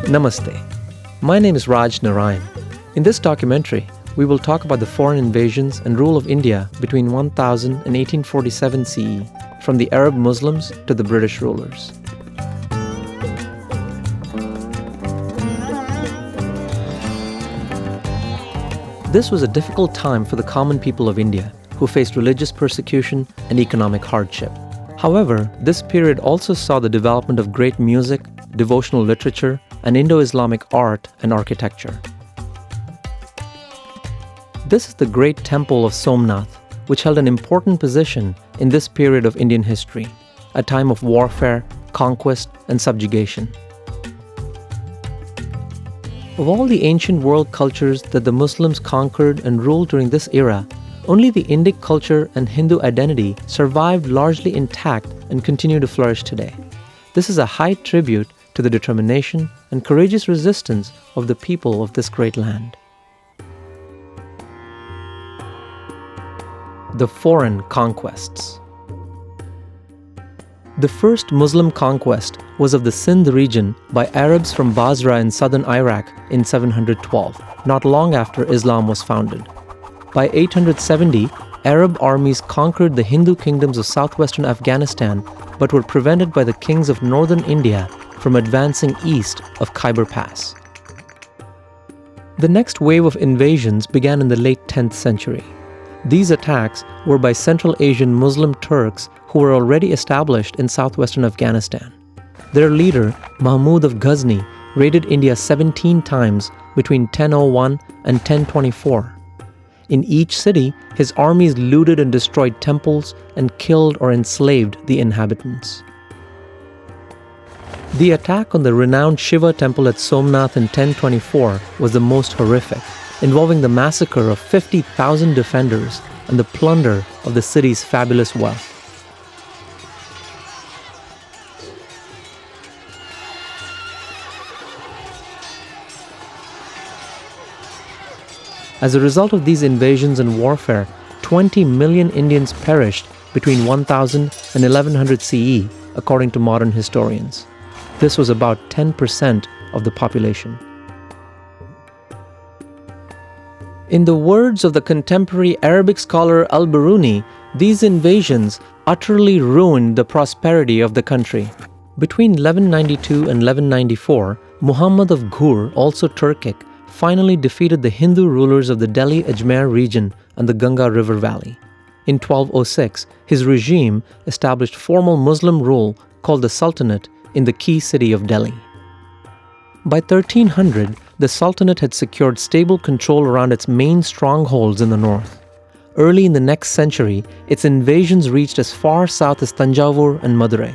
Namaste. My name is Raj Narayan. In this documentary, we will talk about the foreign invasions and rule of India between 1000 and 1847 CE, from the Arab Muslims to the British rulers. This was a difficult time for the common people of India, who faced religious persecution and economic hardship. However, this period also saw the development of great music, devotional literature, and Indo-Islamic art and architecture. This is the great temple of Somnath, which held an important position in this period of Indian history, a time of warfare, conquest, and subjugation. Of all the ancient world cultures that the Muslims conquered and ruled during this era, only the Indic culture and Hindu identity survived largely intact and continue to flourish today. This is a high tribute to the determination and courageous resistance of the people of this great land. The foreign conquests. The first Muslim conquest was of the Sindh region by Arabs from Basra in southern Iraq in 712, not long after Islam was founded. By 870, Arab armies conquered the Hindu kingdoms of southwestern Afghanistan, but were prevented by the kings of northern India from advancing east of Khyber Pass. The next wave of invasions began in the late 10th century. These attacks were by Central Asian Muslim Turks who were already established in southwestern Afghanistan. Their leader, Mahmud of Ghazni, raided India 17 times between 1001 and 1024. In each city, his armies looted and destroyed temples and killed or enslaved the inhabitants. The attack on the renowned Shiva temple at Somnath in 1024 was the most horrific, involving the massacre of 50,000 defenders and the plunder of the city's fabulous wealth. As a result of these invasions and warfare, 20 million Indians perished between 1000 and 1100 CE, according to modern historians. This was about 10% of the population. In the words of the contemporary Arabic scholar Al-Biruni, these invasions utterly ruined the prosperity of the country. Between 1192 and 1194, Muhammad of Ghur, also Turkic, finally defeated the Hindu rulers of the Delhi-Ajmer region and the Ganga River Valley. In 1206, his regime established formal Muslim rule called the Sultanate in the key city of Delhi. By 1300, the Sultanate had secured stable control around its main strongholds in the north. Early in the next century, its invasions reached as far south as Tanjavur and Madurai.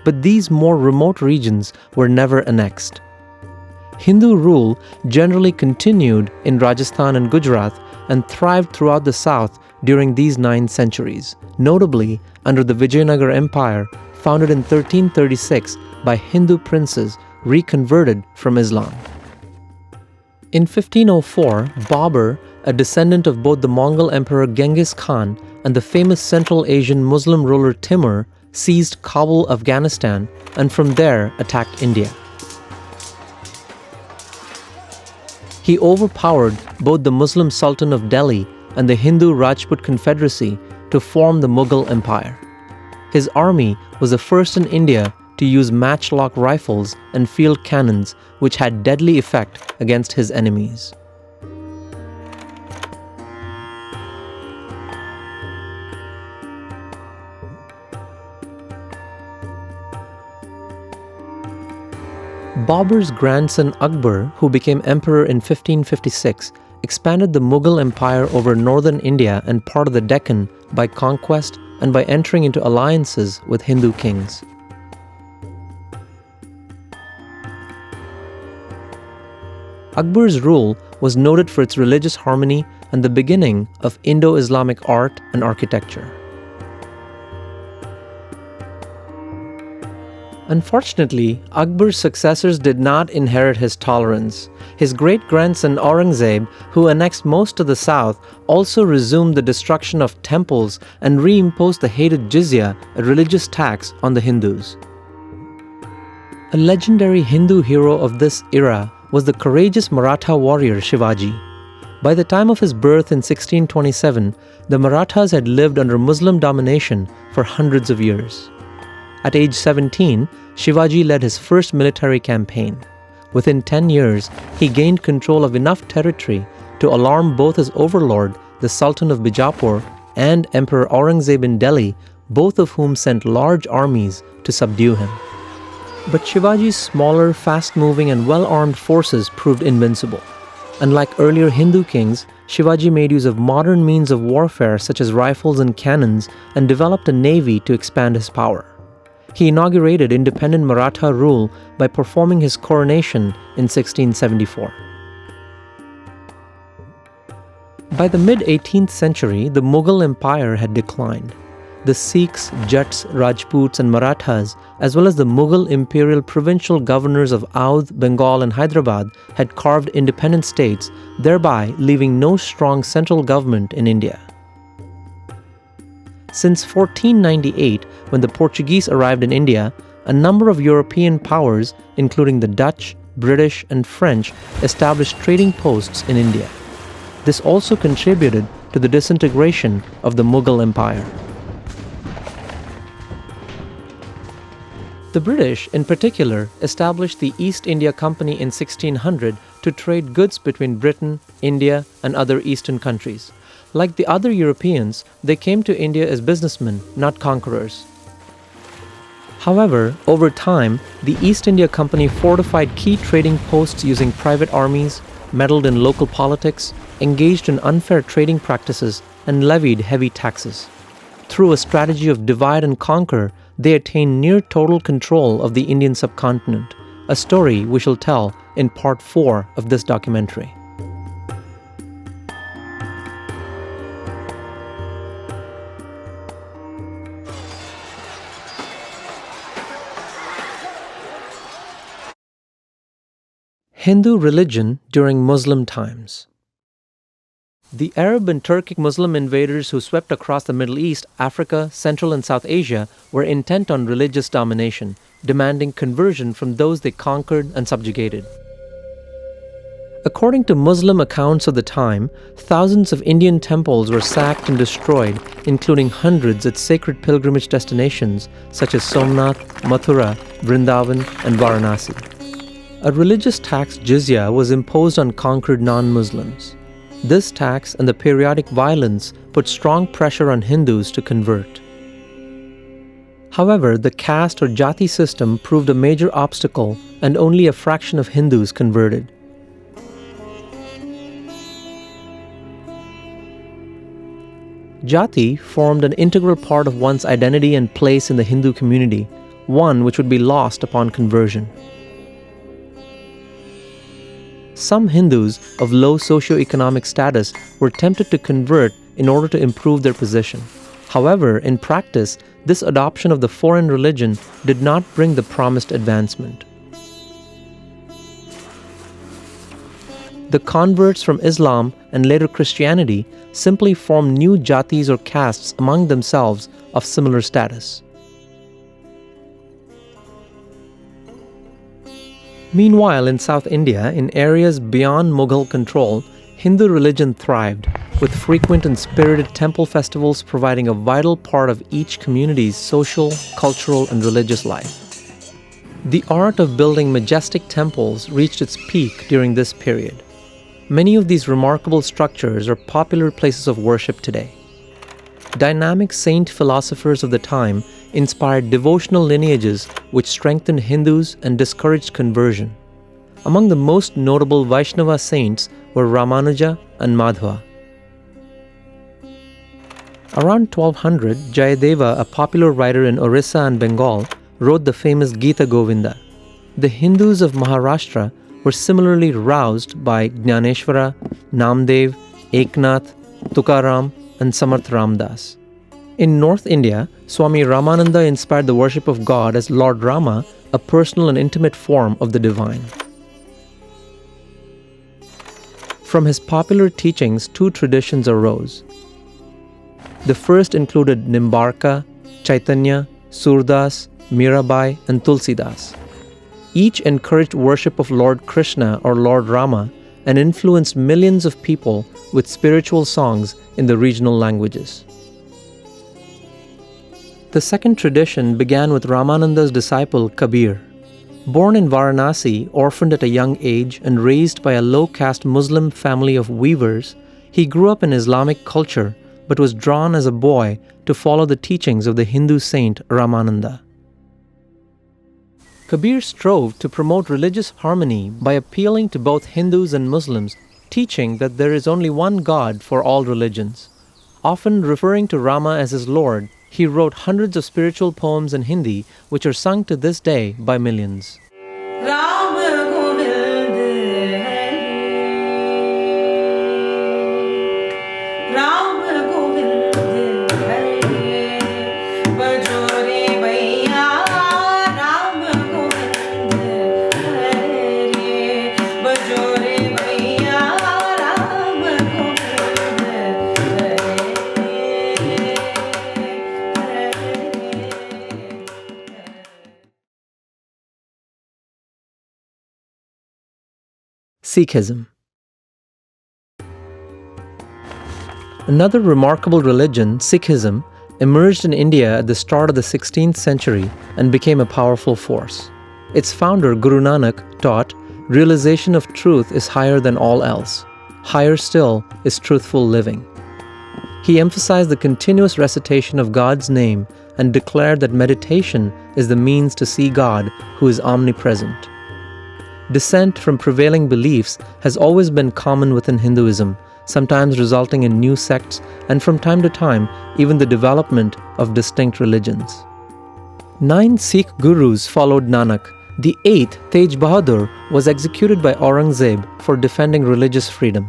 But these more remote regions were never annexed. Hindu rule generally continued in Rajasthan and Gujarat and thrived throughout the south during these 9 centuries, notably under the Vijayanagar Empire, founded in 1336 by Hindu princes reconverted from Islam. In 1504, Babur, a descendant of both the Mughal Emperor Genghis Khan and the famous Central Asian Muslim ruler Timur, seized Kabul, Afghanistan, and from there attacked India. He overpowered both the Muslim Sultan of Delhi and the Hindu Rajput Confederacy to form the Mughal Empire. His army was the first in India to use matchlock rifles and field cannons, which had deadly effect against his enemies. Babur's grandson Akbar, who became emperor in 1556, expanded the Mughal Empire over northern India and part of the Deccan by conquest and by entering into alliances with Hindu kings. Akbar's rule was noted for its religious harmony and the beginning of Indo-Islamic art and architecture. Unfortunately, Akbar's successors did not inherit his tolerance. His great-grandson Aurangzeb, who annexed most of the south, also resumed the destruction of temples and reimposed the hated jizya, a religious tax, on the Hindus. A legendary Hindu hero of this era was the courageous Maratha warrior Shivaji. By the time of his birth in 1627, the Marathas had lived under Muslim domination for hundreds of years. At age 17, Shivaji led his first military campaign. Within 10 years, he gained control of enough territory to alarm both his overlord, the Sultan of Bijapur, and Emperor Aurangzeb in Delhi, both of whom sent large armies to subdue him. But Shivaji's smaller, fast-moving and well-armed forces proved invincible. Unlike earlier Hindu kings, Shivaji made use of modern means of warfare such as rifles and cannons and developed a navy to expand his power. He inaugurated independent Maratha rule by performing his coronation in 1674. By the mid-18th century, the Mughal Empire had declined. The Sikhs, Jats, Rajputs and Marathas, as well as the Mughal imperial provincial governors of Oudh, Bengal and Hyderabad had carved independent states, thereby leaving no strong central government in India. Since 1498, when the Portuguese arrived in India, a number of European powers, including the Dutch, British and French, established trading posts in India. This also contributed to the disintegration of the Mughal Empire. The British, in particular, established the East India Company in 1600 to trade goods between Britain, India, and other Eastern countries. Like the other Europeans, they came to India as businessmen, not conquerors. However, over time, the East India Company fortified key trading posts using private armies, meddled in local politics, engaged in unfair trading practices, and levied heavy taxes. Through a strategy of divide and conquer, they attained near total control of the Indian subcontinent, a story we shall tell in part 4 of this documentary. Hindu religion during Muslim times. The Arab and Turkic Muslim invaders who swept across the Middle East, Africa, Central and South Asia were intent on religious domination, demanding conversion from those they conquered and subjugated. According to Muslim accounts of the time, thousands of Indian temples were sacked and destroyed, including hundreds at sacred pilgrimage destinations such as Somnath, Mathura, Vrindavan, and Varanasi. A religious tax jizya was imposed on conquered non-Muslims. This tax and the periodic violence put strong pressure on Hindus to convert. However, the caste or jati system proved a major obstacle and only a fraction of Hindus converted. Jati formed an integral part of one's identity and place in the Hindu community, one which would be lost upon conversion. Some Hindus of low socioeconomic status were tempted to convert in order to improve their position. However, in practice, this adoption of the foreign religion did not bring the promised advancement. The converts from Islam and later Christianity simply formed new jatis or castes among themselves of similar status. Meanwhile, in South India, in areas beyond Mughal control, Hindu religion thrived, with frequent and spirited temple festivals providing a vital part of each community's social, cultural, and religious life. The art of building majestic temples reached its peak during this period. Many of these remarkable structures are popular places of worship today. Dynamic saint philosophers of the time inspired devotional lineages which strengthened Hindus and discouraged conversion. Among the most notable Vaishnava saints were Ramanuja and Madhva. Around 1200, Jayadeva, a popular writer in Orissa and Bengal, wrote the famous Gita Govinda. The Hindus of Maharashtra were similarly roused by Jnaneshwara, Namdev, Eknath, Tukaram, and Samarth Ramdas. In North India, Swami Ramananda inspired the worship of God as Lord Rama, a personal and intimate form of the divine. From his popular teachings, two traditions arose. The first included Nimbarka, Chaitanya, Surdas, Mirabai, and Tulsidas. Each encouraged worship of Lord Krishna or Lord Rama and influenced millions of people with spiritual songs in the regional languages. The second tradition began with Ramananda's disciple Kabir. Born in Varanasi, orphaned at a young age and raised by a low-caste Muslim family of weavers, he grew up in Islamic culture but was drawn as a boy to follow the teachings of the Hindu saint Ramananda. Kabir strove to promote religious harmony by appealing to both Hindus and Muslims, teaching that there is only one God for all religions. Often referring to Rama as his Lord, he wrote hundreds of spiritual poems in Hindi which are sung to this day by millions. Sikhism. Another remarkable religion, Sikhism, emerged in India at the start of the 16th century and became a powerful force. Its founder, Guru Nanak, taught, "Realization of truth is higher than all else. Higher still is truthful living." He emphasized the continuous recitation of God's name and declared that meditation is the means to see God, who is omnipresent. Dissent from prevailing beliefs has always been common within Hinduism, sometimes resulting in new sects and from time to time even the development of distinct religions. 9 Sikh gurus followed Nanak. The 8th, Tej Bahadur, was executed by Aurangzeb for defending religious freedom.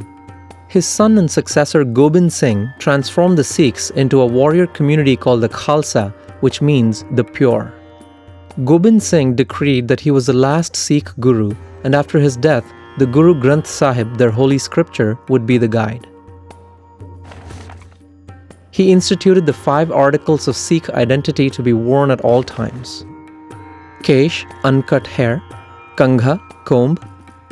His son and successor Gobind Singh transformed the Sikhs into a warrior community called the Khalsa, which means the pure. Gobind Singh decreed that he was the last Sikh guru, and after his death, the Guru Granth Sahib, their holy scripture, would be the guide. He instituted the 5 articles of Sikh identity to be worn at all times: Kesh, uncut hair; Kangha, comb;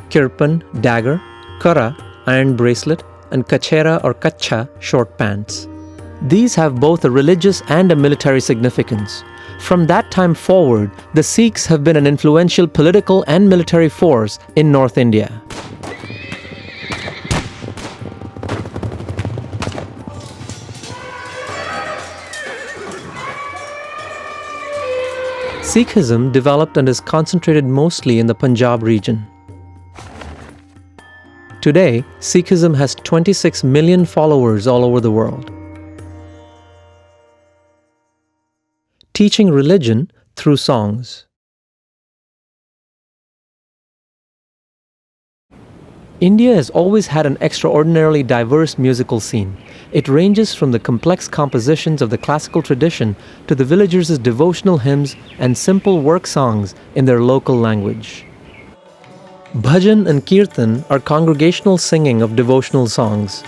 Kirpan, dagger; Kara, iron bracelet; and Kachera or Kacha, short pants. These have both a religious and a military significance. From that time forward, the Sikhs have been an influential political and military force in North India. Sikhism developed and is concentrated mostly in the Punjab region. Today, Sikhism has 26 million followers all over the world. Teaching religion through songs. India has always had an extraordinarily diverse musical scene. It ranges from the complex compositions of the classical tradition to the villagers' devotional hymns and simple work songs in their local language. Bhajan and Kirtan are congregational singing of devotional songs.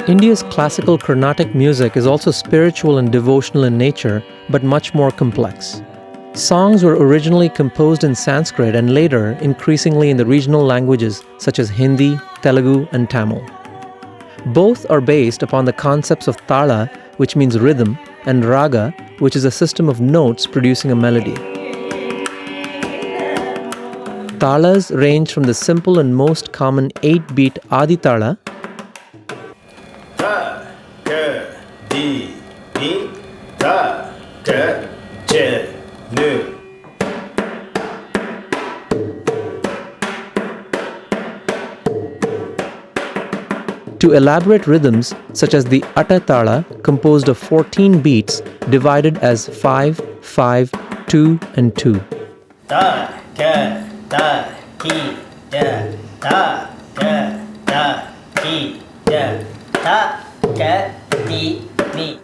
India's classical Carnatic music is also spiritual and devotional in nature, but much more complex. Songs were originally composed in Sanskrit and later increasingly in the regional languages such as Hindi, Telugu, and Tamil. Both are based upon the concepts of tala, which means rhythm, and raga, which is a system of notes producing a melody. Talas range from the simple and most common 8-beat Adi Tala to elaborate rhythms such as the Atta Tala, composed of 14 beats, divided as 5, 5, 2, and 2. Da, ga, da, ki, da, da, ga, da, ki, da, da, ga, di, ni.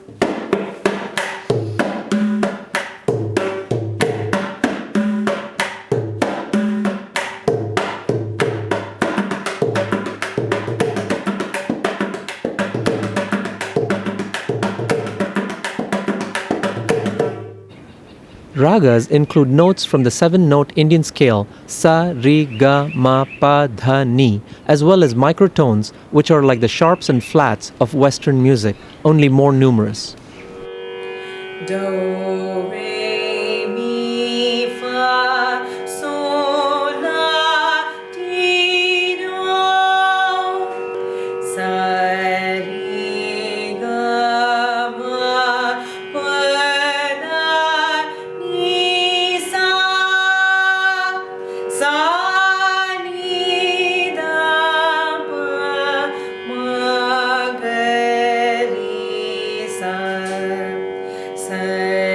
Ragas include notes from the 7-note Indian scale sa, re, ga, ma, pa, dha, ni, as well as microtones, which are like the sharps and flats of Western music, only more numerous. Do, re, mi, fa, sol, la, ti, do, sa, re, ga, ma, pa, da, ni, sa, ni, da, pa, ma, ga, ri, sa.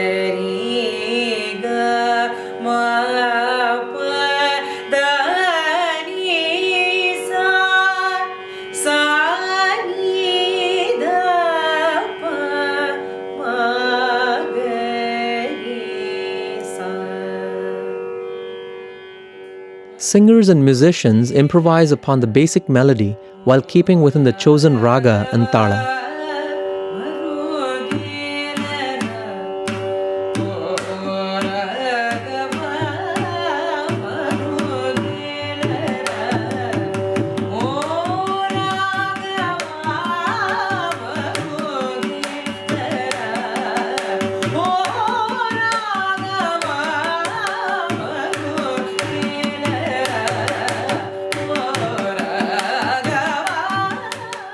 Sari ga ma pa da ni sa ni da pa ma ga ri sa. Singers and musicians improvise upon the basic melody while keeping within the chosen raga and tala.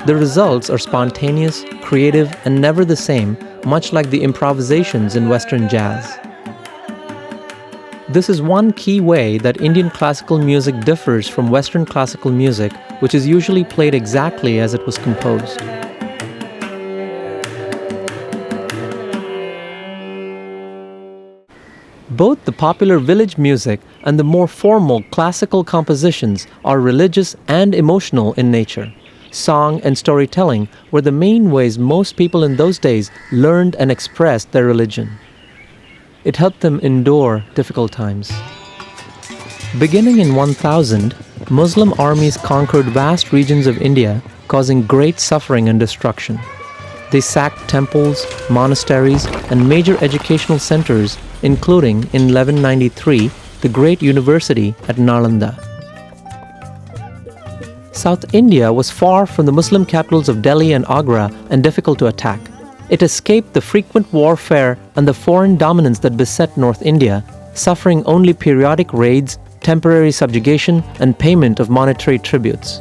The results are spontaneous, creative, and never the same, much like the improvisations in Western jazz. This is one key way that Indian classical music differs from Western classical music, which is usually played exactly as it was composed. Both the popular village music and the more formal classical compositions are religious and emotional in nature. Song and storytelling were the main ways most people in those days learned and expressed their religion. It helped them endure difficult times. Beginning in 1000, Muslim armies conquered vast regions of India, causing great suffering and destruction. They sacked temples, monasteries, and major educational centers, including, in 1193, the great university at Nalanda. South India was far from the Muslim capitals of Delhi and Agra and difficult to attack. It escaped the frequent warfare and the foreign dominance that beset North India, suffering only periodic raids, temporary subjugation, and payment of monetary tributes.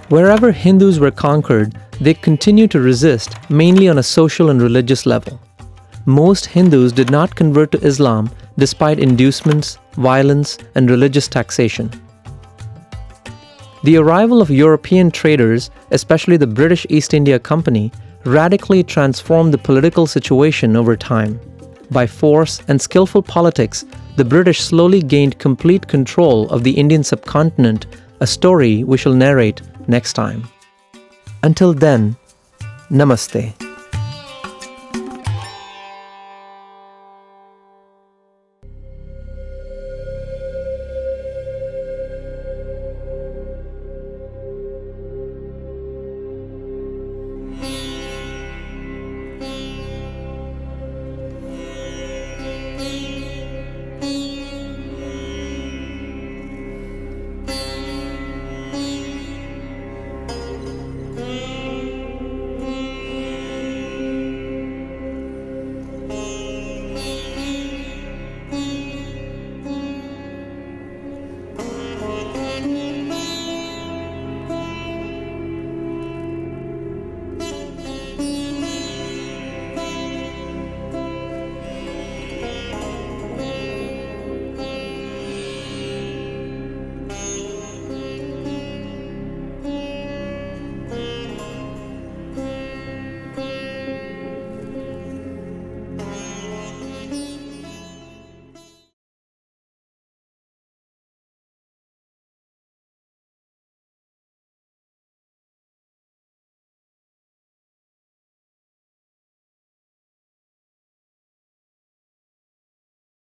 Wherever Hindus were conquered, they continued to resist, mainly on a social and religious level. Most Hindus did not convert to Islam despite inducements, violence, and religious taxation. The arrival of European traders, especially the British East India Company, radically transformed the political situation over time. By force and skillful politics, the British slowly gained complete control of the Indian subcontinent, a story we shall narrate next time. Until then, Namaste.